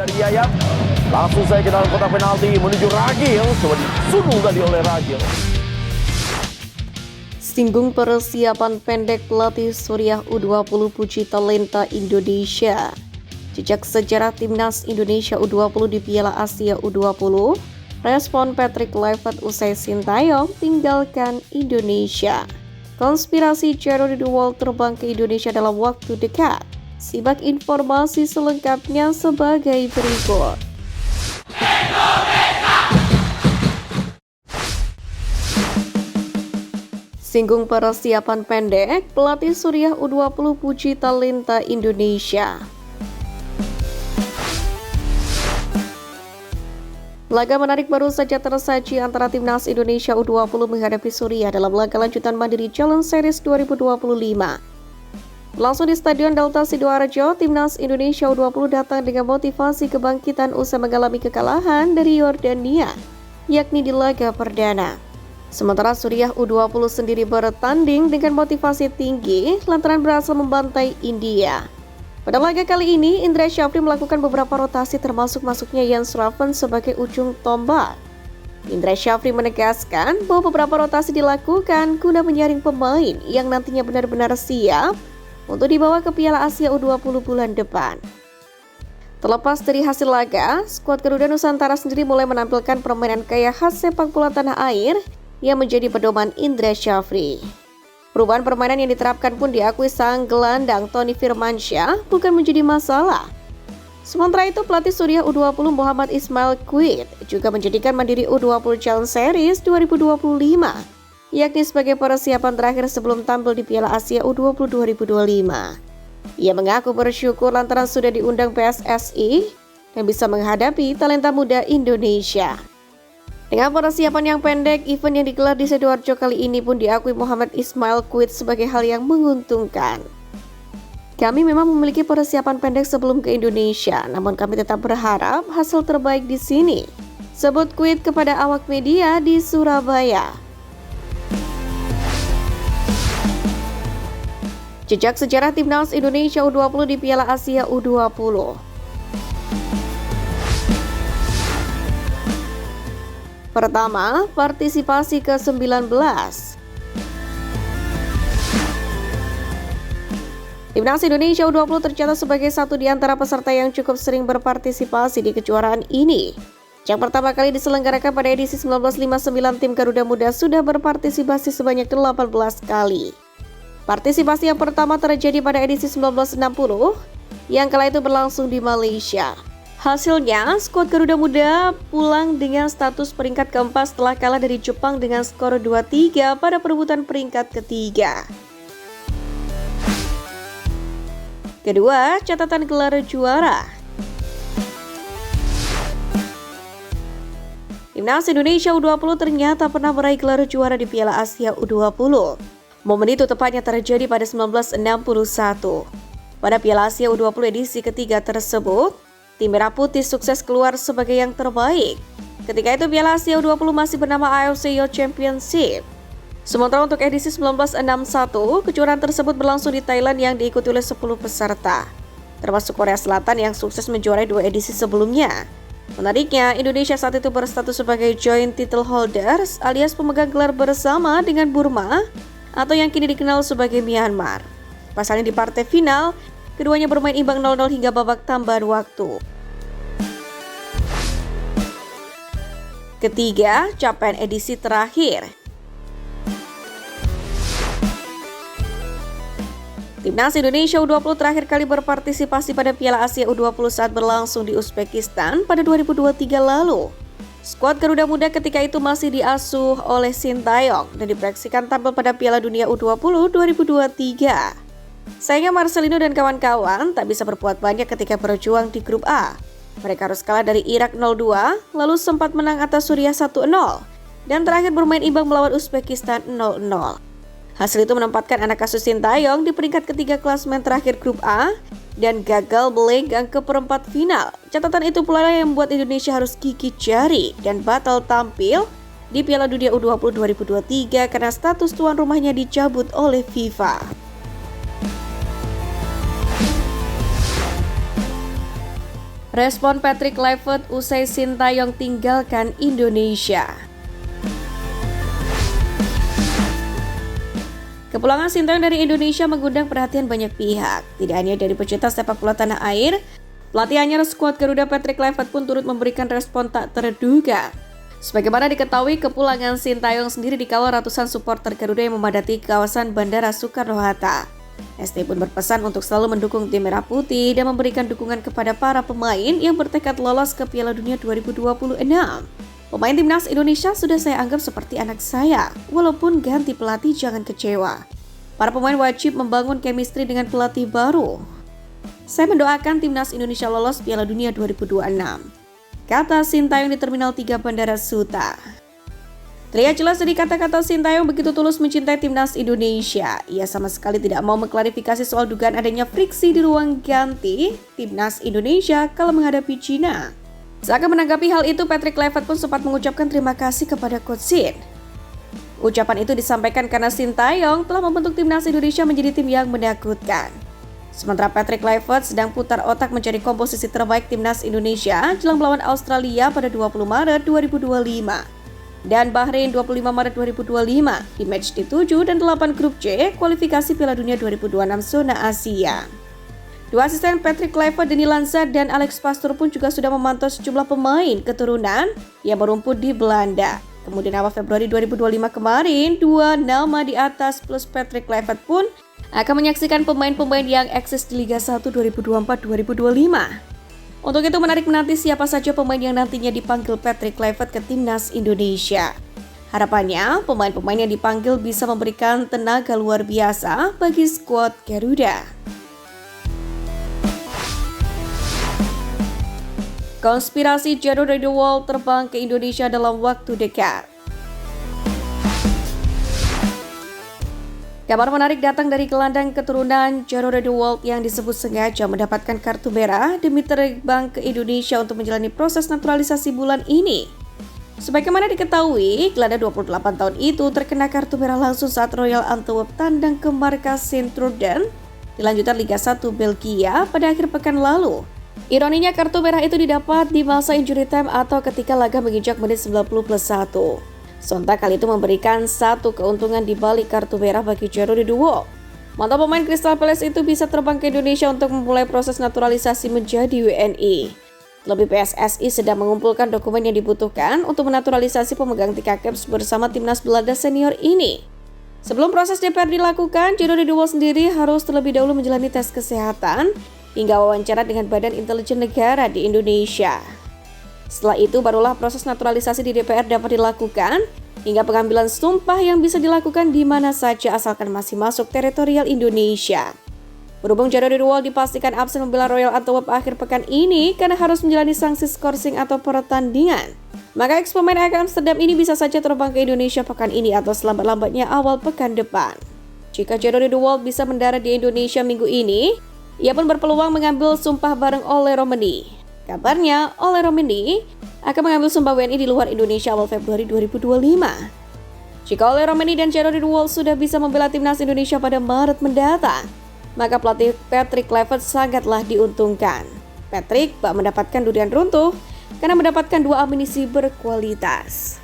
dari Yayat. Langsung saya ke dalam kotak penalti menuju Ragil. Coba disuruh tadi oleh Ragil. Singgung persiapan pendek pelatih Suriah U20 puji talenta Indonesia. Jejak sejarah timnas Indonesia U20 di Piala Asia U20, respon Patrick Kluivert usai Sintayong tinggalkan Indonesia. Konspirasi Zero the World terbang ke Indonesia dalam waktu dekat. Simak informasi selengkapnya sebagai berikut. Singgung persiapan pendek, pelatih Suriah U20 puji talenta Indonesia. Laga menarik baru saja tersaji antara timnas Indonesia U20 menghadapi Suriah dalam laga lanjutan Mandiri Challenge Series 2025. Langsung di Stadion Delta Sidoarjo, timnas Indonesia U20 datang dengan motivasi kebangkitan usai mengalami kekalahan dari Yordania, yakni di laga perdana. Sementara Suriah U20 sendiri bertanding dengan motivasi tinggi lantaran berhasil membantai India. Pada laga kali ini, Indra Syafri melakukan beberapa rotasi termasuk masuknya Jan Schraven sebagai ujung tombak. Indra Syafri menegaskan bahwa beberapa rotasi dilakukan guna menyaring pemain yang nantinya benar-benar siap untuk dibawa ke Piala Asia U20 bulan depan. Terlepas dari hasil laga, skuad Garuda Nusantara sendiri mulai menampilkan permainan kaya khas sepak bola tanah air yang menjadi pedoman Indra Syafri. Perubahan permainan yang diterapkan pun diakui sang gelandang Tony Firmansyah bukan menjadi masalah. Sementara itu, pelatih Suriah U20 Muhammad Ismail Quid juga menjadikan Mandiri U20 Challenge Series 2025, yakni sebagai persiapan terakhir sebelum tampil di Piala Asia U20 2025. Ia mengaku bersyukur lantaran sudah diundang PSSI dan bisa menghadapi talenta muda Indonesia. Dengan persiapan yang pendek, event yang digelar di Sidoarjo kali ini pun diakui Muhammad Ismail Quid sebagai hal yang menguntungkan. Kami memang memiliki persiapan pendek sebelum ke Indonesia, namun kami tetap berharap hasil terbaik di sini, sebut Quid kepada awak media di Surabaya. Jejak sejarah timnas Indonesia U20 di Piala Asia U20. Pertama, partisipasi ke-19. Timnas Indonesia U20 tercatat sebagai satu di antara peserta yang cukup sering berpartisipasi di kejuaraan ini. Yang pertama kali diselenggarakan pada edisi 1959, tim Garuda Muda sudah berpartisipasi sebanyak 18 kali. Partisipasi yang pertama terjadi pada edisi 1960, yang kala itu berlangsung di Malaysia. Hasilnya, skuad Garuda Muda pulang dengan status peringkat keempat setelah kalah dari Jepang dengan skor 2-3 pada perebutan peringkat ketiga. Kedua, catatan gelar juara. Timnas Indonesia U20 ternyata pernah meraih gelar juara di Piala Asia U20. Momen itu tepatnya terjadi pada 1961. Pada Piala Asia U20 edisi ketiga tersebut, tim Merah Putih sukses keluar sebagai yang terbaik. Ketika itu Piala Asia U20 masih bernama AFC Youth Championship. Sementara untuk edisi 1961, kejuaraan tersebut berlangsung di Thailand yang diikuti oleh 10 peserta, termasuk Korea Selatan yang sukses menjuarai 2 edisi sebelumnya. Menariknya, Indonesia saat itu berstatus sebagai joint title holders alias pemegang gelar bersama dengan Burma atau yang kini dikenal sebagai Myanmar. Pasalnya di partai final, keduanya bermain imbang 0-0 hingga babak tambahan waktu. Ketiga, capaian edisi terakhir. Timnas Indonesia U20 terakhir kali berpartisipasi pada Piala Asia U20 saat berlangsung di Uzbekistan pada 2023 lalu. Skuad Garuda Muda ketika itu masih diasuh oleh Sintayong dan diproyeksikan tampil pada Piala Dunia U20 2023. Sayangnya Marcelino dan kawan-kawan tak bisa berbuat banyak ketika berjuang di grup A. Mereka harus kalah dari Irak 0-2, lalu sempat menang atas Suriah 1-0, dan terakhir bermain imbang melawan Uzbekistan 0-0. Hasil itu menempatkan anak asuh Sintayong di peringkat ketiga klasemen terakhir grup A dan gagal melenggang ke perempat final. Catatan itu pula yang membuat Indonesia harus gigit jari dan batal tampil di Piala Dunia U20 2023 karena status tuan rumahnya dicabut oleh FIFA. Respon Patrick Kluivert usai Sintayong tinggalkan Indonesia. Kepulangan Sintayong dari Indonesia mengundang perhatian banyak pihak. Tidak hanya dari pecinta sepak bola tanah air, pelatih anyar skuad Garuda Patrick Kluivert pun turut memberikan respon tak terduga. Sebagaimana diketahui, kepulangan Sintayong sendiri dikawal ratusan supporter Garuda yang memadati kawasan Bandara Soekarno-Hatta. ST pun berpesan untuk selalu mendukung tim Merah Putih dan memberikan dukungan kepada para pemain yang bertekad lolos ke Piala Dunia 2026. Pemain timnas Indonesia sudah saya anggap seperti anak saya, walaupun ganti pelatih jangan kecewa. Para pemain wajib membangun chemistry dengan pelatih baru. Saya mendoakan timnas Indonesia lolos Piala Dunia 2026, kata Sintayong di Terminal 3 Bandara Suta. Terlihat jelas dari kata-kata Sintayong begitu tulus mencintai timnas Indonesia. Ia sama sekali tidak mau mengklarifikasi soal dugaan adanya friksi di ruang ganti timnas Indonesia kalau menghadapi Cina. Seakan menanggapi hal itu, Patrick Kluivert pun sempat mengucapkan terima kasih kepada Coach Sin. Ucapan itu disampaikan karena Sintayong telah membentuk timnas Indonesia menjadi tim yang menakutkan. Sementara Patrick Kluivert sedang putar otak mencari komposisi terbaik timnas Indonesia jelang melawan Australia pada 20 Maret 2025. Dan Bahrain 25 Maret 2025 di match di-7 dan 8 grup C kualifikasi Piala Dunia 2026 zona Asia. Dua asisten Patrick Kluivert, Denny Lanza dan Alex Pastoor pun juga sudah memantau sejumlah pemain keturunan yang berumput di Belanda. Kemudian awal Februari 2025 kemarin, dua nama di atas plus Patrick Kluivert pun akan menyaksikan pemain-pemain yang eksis di Liga 1 2024-2025. Untuk itu menarik menanti siapa saja pemain yang nantinya dipanggil Patrick Kluivert ke timnas Indonesia. Harapannya, pemain-pemain yang dipanggil bisa memberikan tenaga luar biasa bagi skuad Garuda. Konspirasi Jero Redewald terbang ke Indonesia dalam waktu dekat. Kabar menarik datang dari gelandang keturunan Jero Redewald yang disebut sengaja mendapatkan kartu merah demi terbang ke Indonesia untuk menjalani proses naturalisasi bulan ini. Sebagaimana diketahui, gelandang 28 tahun itu terkena kartu merah langsung saat Royal Antwerp tandang ke markas Sint-Truiden di lanjutan Liga 1 Belgia pada akhir pekan lalu. Ironinya kartu merah itu didapat di masa injury time atau ketika laga menginjak menit 90+1. Sontak kali itu memberikan satu keuntungan di balik kartu merah bagi Jero Redewald. Mantan pemain Crystal Palace itu bisa terbang ke Indonesia untuk memulai proses naturalisasi menjadi WNI. Terlebih PSSI sedang mengumpulkan dokumen yang dibutuhkan untuk menaturalisasi pemegang tiket caps bersama timnas Belanda senior ini. Sebelum proses DPR dilakukan, Jero Redewald sendiri harus terlebih dahulu menjalani tes kesehatan hingga wawancara dengan Badan Intelijen Negara di Indonesia. Setelah itu barulah proses naturalisasi di DPR dapat dilakukan hingga pengambilan sumpah yang bisa dilakukan di mana saja asalkan masih masuk teritorial Indonesia. Berhubung Jero Redewald dipastikan absen membela Royal Antwerp akhir pekan ini karena harus menjalani sanksi skorsing atau pertandingan, maka ex-pemain AEK Amsterdam ini bisa saja terbang ke Indonesia pekan ini atau selambat-lambatnya awal pekan depan. Jika Jero Redewald bisa mendarat di Indonesia minggu ini, ia pun berpeluang mengambil sumpah bareng Ole Romeni. Kabarnya, Ole Romeni akan mengambil sumpah WNI di luar Indonesia awal Februari 2025. Jika Ole Romeni dan Jero Redewald sudah bisa membela timnas Indonesia pada Maret mendatang, maka pelatih Patrick Kluivert sangatlah diuntungkan. Patrick bak mendapatkan durian runtuh karena mendapatkan dua amunisi berkualitas.